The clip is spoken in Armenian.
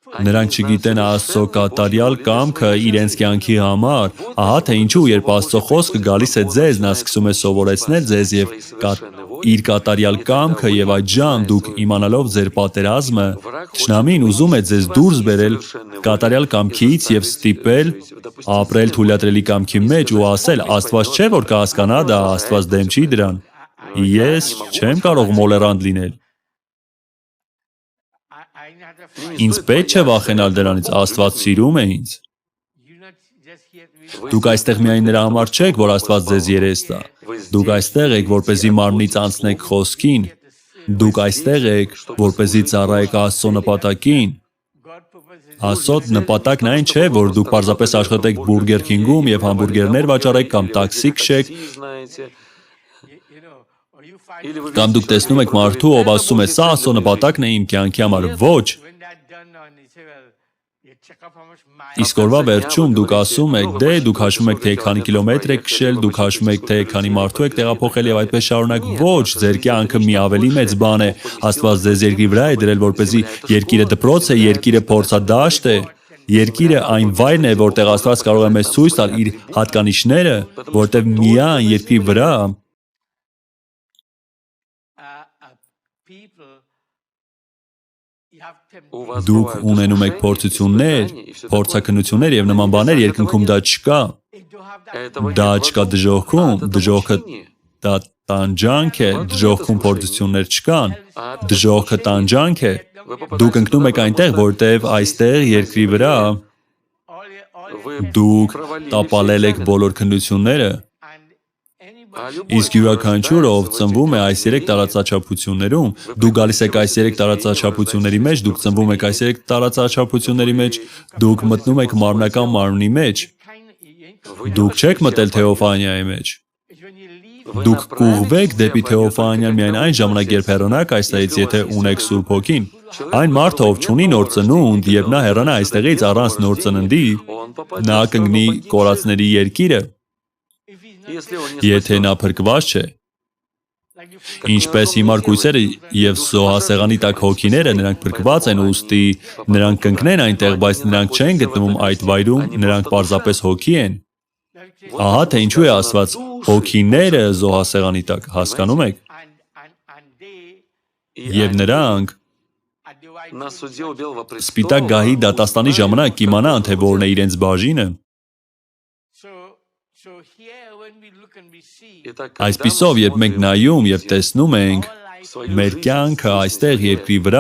Նրանք չգիտեն Աստծո կատարյալ կամքը իրենց կյանքի համար, ահա թե ինչու երբ Աստծո խոսքը գալիս է ձեզ, նա սկսում է սովորեցնել ձեզ եւ իր կատարյալ կամքը եւ այդժամ դուք իմանալով ձեր պատերազմը, թշնամին ուզում է ձեզ դուրս բերել կատարյալ կամքից եւ ստիպել ապրել թույլատրելի կամքի մեջ ու ասել Աստված չէ որ կհասկանա դա, Աստված դեմ չի դրան։ Ես չեմ կարող մոլերանտ լինել։ Ինձ պետք չէ վախենալ դրանից, Աստված սիրում է ինձ։ Դուք այստեղ միայն նրա համար չեք, որ Աստված ձեզ երես տա։ Դուք այստեղ եք, որպեսզի մարմնից անցնեք խոսքին։ Դուք այստեղ եք, որպեսզի ծառայեք Աստծո նպատակին։ Աստծո նպատակն այն չէ, որ դուք պարզապես աշխատեք Բուրգեր Քինգում եւ համբուրգերներ վաճառեք կամ տաքսի քշեք։ Կամ դուք տեսնում եք մարդու, ով ասում է, սա Աստծո նպատակն է իմ կյանքի համար, ոչ։ Իսկ օրվա վերջում դուք ասում եք, դե դուք հաշվում եք, թե քանի կիլոմետր եք քշել, դուք հաշվում եք, թե քանի մարդու եք տեղափոխել եւ այդպես շարունակ, ոչ, ձեր կյանքը մի ավելի մեծ բան է, Աստված ձեզ երկրի վրա է դրել, որպեսզի երկիրը դպրոց է, երկիրը փորձադաշտ է, երկիրը այն վայրն է, որտեղ Աստված կարող է մեզ ցույց տալ իր հատկանիշները, որտեղ միայն երկրի վրա դուք ունենում եք փորձություններ, փորձաքննություններ եւ նման բաներ, երկնքում դա չկա։ Դա չկա դժոխքում, դժոխքը դա տանջանք է, դժոխքում փորձություններ չկան, դժոխքը տանջանք է։ Դուք ընկնում եք այնտեղ, որտեղ այստեղ երկրի վրա դուք տապալել եք բոլոր քննությունները։ Իսկ յուրաքանչյուրը, ով ծնվում է այս երեք տարածաչափություններում, դուք գալիս եք այս երեք տարածաչափությունների մեջ, դուք ծնվում եք այս երեք տարածաչափությունների մեջ, դուք մտնում եք մարմնական մարմնի մեջ, դուք չեք մտել Թեոֆանիայի մեջ։ Դուք կուղվեք դեպի Թեոֆանիան միայն այն ժամանակ, երբ հեռանաք այստեղից, եթե ունեք Սուրբ Հոգին։ Այն մարդը, ով չունի նոր ծնունդ, եւ նա հեռանա այստեղից առանց նոր ծննդի, նա կընկնի կորածների երկիրը, եթե նա փրկված չէ։ Ինչպես հիմար կույսերը եւ զոհասեղանի տակ հոգիները, նրանք փրկված են, ուստի նրանք կընկնեն այնտեղ, բայց նրանք չեն գտնվում այդ վայրում, նրանք պարզապես հոգի են։ Ահա թե ինչու է ասված հոգիները զոհասեղանի տակ, հասկանում եք։ Եվ նրանք Սպիտակ գահի դատաստանի ժամանակ կիմանան, թե որն է իրենց բաժինը։ Այսպիսով, երբ մենք նայում եւ տեսնում ենք մեր կյանքը այստեղ երկրի վրա,